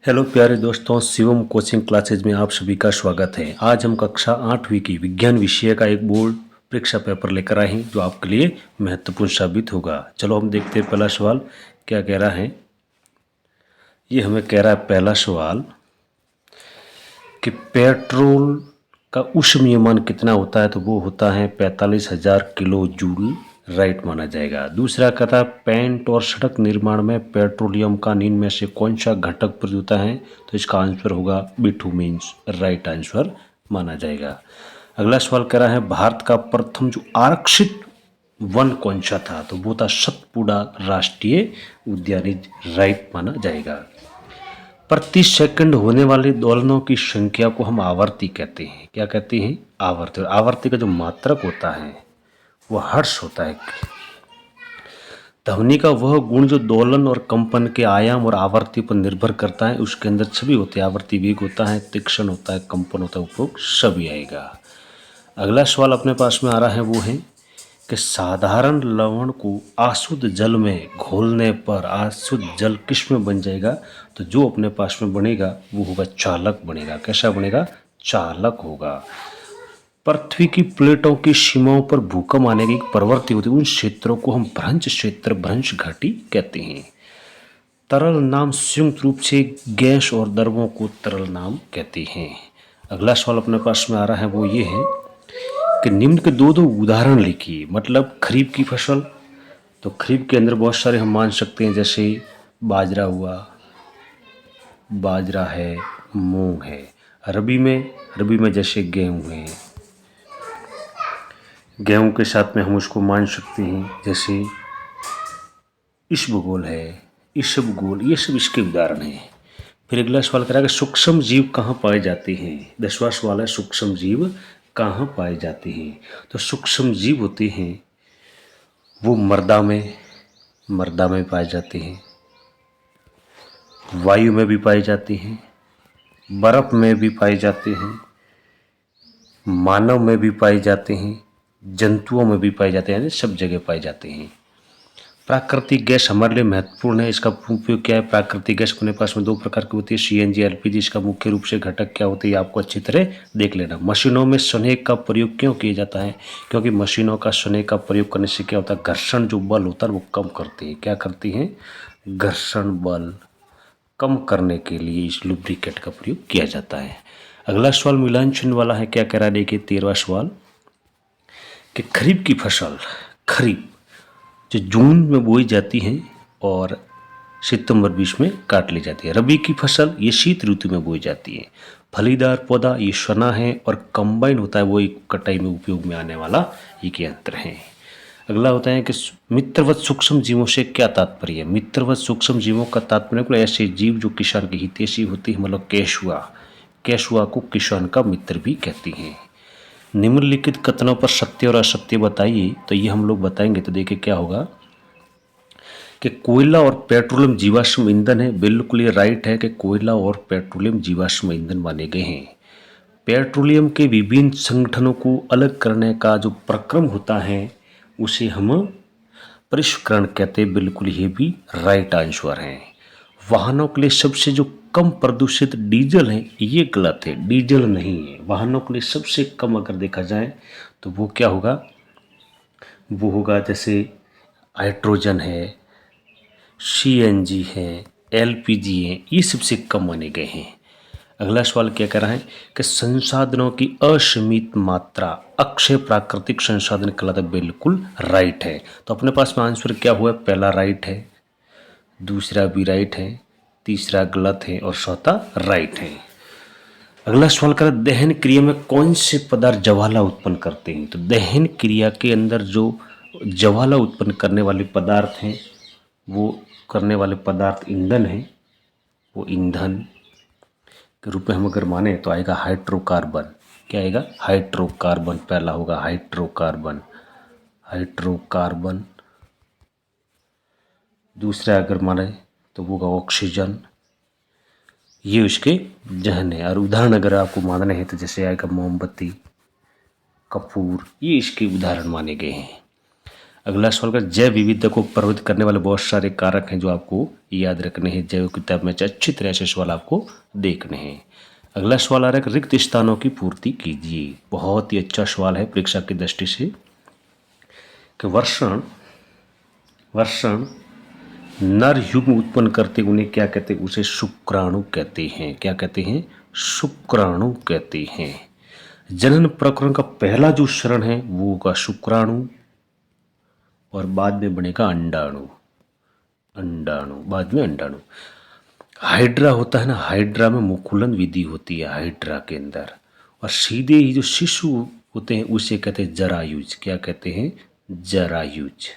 Hello प्यारे दोस्तों, Shivam coaching classes में आप सभी का स्वागत है। आज हम कक्षा 8वीं की विज्ञान विषय का एक बोर्ड परीक्षा पेपर लेकर आए हैं जो आपके लिए महत्वपूर्ण साबित होगा। चलो हम देखते हैं पहला सवाल क्या कह रहा है। ये हमें कह रहा है पहला सवाल कि पेट्रोल का ऊष्मीयमान कितना होता है, तो वो होता है 45,000 किलो जूल, राइट माना जाएगा। दूसरा कहता है पेंट और सड़क निर्माण में पेट्रोलियम का निम्न में से कौन सा घटक प्रयुक्त होता है, तो इसका आंसर होगा बिटुमेन्स, राइट आंसर माना जाएगा। अगला सवाल कह रहा है भारत का प्रथम जो आरक्षित वन कौन सा था, तो वो था सतपुड़ा राष्ट्रीय उद्यान, राइट माना जाएगा। प्रति सेकंड होने वाले दोलनों की संख्या को हम आवर्ती कहते हैं। क्या कहते हैं? आवर्ती। और आवर्ती का जो मात्रक होता है वो हर्ट्ज होता है। ध्वनि का वह गुण जो दोलन और कंपन के आयाम और आवर्ती पर निर्भर करता है, उसके अंदर सभी होते हैं। आवर्ती वेग होता है, तीक्ष्ण होता है, कंपन होता है, उपरोक्त सभी आएगा। अगला सवाल अपने पास में आ रहा है वो है कि साधारण लवण को अशुद्ध जल में घोलने पर अशुद्ध जल किस में बन जाएगा, तो जो अपने पास में बनेगा वो होगा चालक बनेगा। कैसा बनेगा? चालक होगा। पृथ्वी की प्लेटों की सीमाओं पर भूकंप आने की एक प्रवृत्ति होती है, उन क्षेत्रों को हम भ्रंश क्षेत्र, भ्रंश घाटी कहते हैं। तरल नाम संयुक्त रूप से गैस और द्रवों को तरल नाम कहते हैं। अगला सवाल अपने पास में आ रहा है वो ये है कि निम्न के दो उदाहरण लिखिए। मतलब खरीफ की फसल, तो खरीफ के अंदर बहुत सारे हम मान सकते हैं, जैसे बाजरा हुआ, बाजरा है, मूंग है। रबी में जैसे गेहूं है, गेहूं के साथ में हम उसको मान सकते हैं जैसे इसबगोल है, इसबगोल, ये सब इसके उदाहरण हैं। फिर अगला सवाल करा कि सूक्ष्म जीव कहाँ पाए जाते हैं। 10वां सवाल है सूक्ष्म जीव कहाँ पाए जाते हैं। तो सूक्ष्म जीव होते हैं वो मृदा में पाए जाते हैं, वायु में भी पाए जाते हैं, बर्फ में भी पाए जाते हैं, मानव में भी पाए जाते हैं, जंतुओं में भी पाए जाते हैं, यानी सब जगह पाए जाते हैं। प्राकृतिक गैस हमारे लिए महत्वपूर्ण है। इसका उपयोग क्या है? प्राकृतिक गैस अपने पास में दो प्रकार की होती है, सीएनजी, एलपीजी। इसका मुख्य रूप से घटक क्या होते हैं आपको अच्छी तरह देख लेना। मशीनों में स्नेह का प्रयोग क्यों किया जाता है? क्योंकि मशीनों का स्नेह का प्रयोग करने से क्या होता है, घर्षण जो बल होता है वो कम करती है। क्या करती है? घर्षण बल कम करने के लिए इस लुब्रिकेट का प्रयोग किया जाता है। अगला सवाल मिलान चिन्ह वाला है। क्या कह रहा है देखिए 13वां सवाल कि खरीफ की फसल, खरीफ जो जून में बोई जाती है और सितंबर 20 में काट ली जाती है। रबी की फसल ये शीत ऋतु में बोई जाती है। फलीदार पौधा ये सना है, और कंबाइन होता है वो एक कटाई में उपयोग में आने वाला एक यंत्र है। अगला होता है कि मित्रवत सूक्ष्म जीवों से क्या तात्पर्य है। मित्रवत सूक्ष्म जीवों का तात्पर्य ऐसे जीव जो किसान की हितैषी होती है, मतलब केशुआ को किसान का मित्र भी कहती हैं। निम्नलिखित कथनों पर सत्य और असत्य बताइए। तो ये हम लोग बताएंगे, तो देखिए क्या होगा कि कोयला और पेट्रोलियम जीवाश्म ईंधन है। बिल्कुल ये राइट है कि कोयला और पेट्रोलियम जीवाश्म ईंधन माने गए हैं। पेट्रोलियम के विभिन्न संगठनों को अलग करने का जो प्रक्रम होता है उसे हम परिष्करण कहते हैं। बिल्कुल ये भी राइट आंसर है। वाहनों के लिए सबसे जो कम प्रदूषित डीजल है, ये गलत है, डीजल नहीं है। वाहनों के लिए सबसे कम अगर देखा जाए तो वो क्या होगा, वो होगा जैसे हाइड्रोजन है, सीएनजी है, एलपीजी है, ये सबसे कम माने गए हैं। अगला सवाल क्या कह रहा है कि संसाधनों की असीमित मात्रा अक्षय प्राकृतिक संसाधन कहलाता है। बिल्कुल राइट है। तो अपने पास में आंसर क्या हुआ? पहला राइट है, दूसरा भी राइट है, तीसरा गलत है और चौथा राइट है। अगला सवाल कर दहन क्रिया में कौन से पदार्थ ज्वाला उत्पन्न करते हैं। तो दहन क्रिया के अंदर जो ज्वाला उत्पन्न करने वाले पदार्थ हैं, वो करने वाले पदार्थ ईंधन है। वो ईंधन के रूप में हम अगर माने तो आएगा हाइड्रोकार्बन। क्या आएगा? हाइड्रोकार्बन पहला होगा, हाइड्रोकार्बन। दूसरा अगर माने तो वो होगा ऑक्सीजन। ये उसके जहन है। और उदाहरण अगर आपको मानने हैं तो जैसे आएगा मोमबत्ती, कपूर, ये इसके उदाहरण माने गए हैं। अगला सवाल का जैव विविधता को प्रभावित करने वाले बहुत सारे कारक हैं जो आपको याद रखने हैं। जैव किताब में अच्छी तरह से सवाल आपको देखने हैं। अगला सवाल आ रहा है कि रिक्त स्थानों की पूर्ति कीजिए। बहुत ही अच्छा सवाल है परीक्षा की दृष्टि से कि वर्षण नर युग्म उत्पन्न करते उन्हें क्या कहते हैं? उसे शुक्राणु कहते हैं। क्या कहते हैं? शुक्राणु कहते हैं। जनन प्रकरण का पहला जो चरण है वो होगा शुक्राणु और बाद में बनेगा अंडाणु। बाद में अंडाणु। हाइड्रा होता है ना, हाइड्रा में मुकुलन विधि होती है हाइड्रा के अंदर, और सीधे ही जो शिशु होते हैं उसे कहते हैं जरायुज। क्या कहते हैं? जरायुज,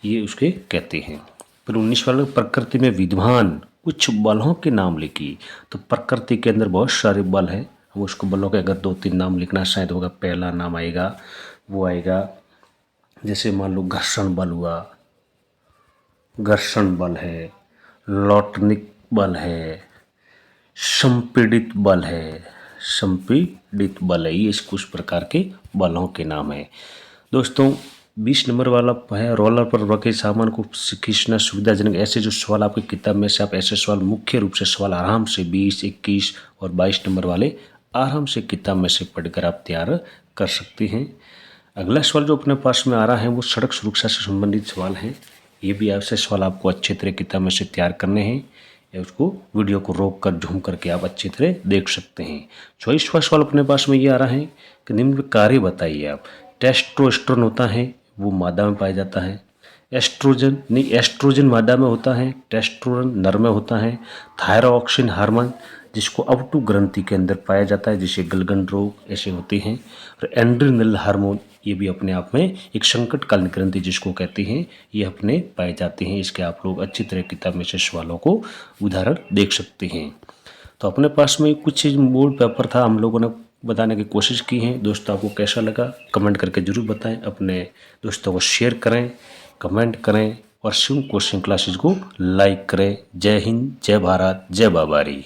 ये उसके कहते हैं। फिर 19 वाले प्रकृति में विद्वान कुछ बलों के नाम लिखिए। तो प्रकृति के अंदर बहुत सारे बल हैं, हम उसको बलों के अगर 2-3 नाम लिखना शायद होगा। पहला नाम आएगा वो आएगा जैसे मान लो घर्षण बल हुआ, घर्षण बल है, लौटनिक बल है, संपीड़ित बल है, संपीड़ित बल है। ये कुछ प्रकार के बलों के नाम है। दोस्तों 20 नंबर वाला है रोलर पर रखे सामान को खींचना सुविधाजनक। ऐसे जो सवाल आपकी किताब में से आप ऐसे सवाल मुख्य रूप से सवाल आराम से 20, 21 और 22 नंबर वाले आराम से किताब में से पढ़कर आप तैयार कर सकते हैं। अगला सवाल जो अपने पास में आ रहा है वो सड़क सुरक्षा से संबंधित सवाल है। ये भी ऐसे सवाल आपको अच्छी तरह किताब में से तैयार करने हैं, या उसको वीडियो को रोक कर झूम करके आप अच्छी तरह देख सकते हैं। 24वां सवाल अपने पास में ये आ रहा है कि निम्न कार्य बताइए आप। टेस्टोस्टेरोन होता है वो मादा में पाया जाता है। एस्ट्रोजन मादा में होता है, टेस्टोस्टेरोन नर में होता है। थायरॉक्सिन हार्मोन जिसको अवटु ग्रंथि के अंदर पाया जाता है, जिसे गलगन रोग ऐसे होते हैं। और एंड्रिनल हार्मोन ये भी अपने आप में एक संकटकालीन ग्रंथि जिसको कहते हैं, ये अपने पाए जाते हैं। इसके आप लोग अच्छी तरह किताब में से सवालों को उदाहरण देख सकते हैं। तो अपने पास में कुछ बोर्ड पेपर था, हम लोगों ने बताने की कोशिश की है। दोस्तों आपको कैसा लगा कमेंट करके ज़रूर बताएं। अपने दोस्तों को शेयर करें, कमेंट करें और शिव कोचिंग क्लासेज को लाइक करें। जय हिंद, जय भारत, जय बाबारी।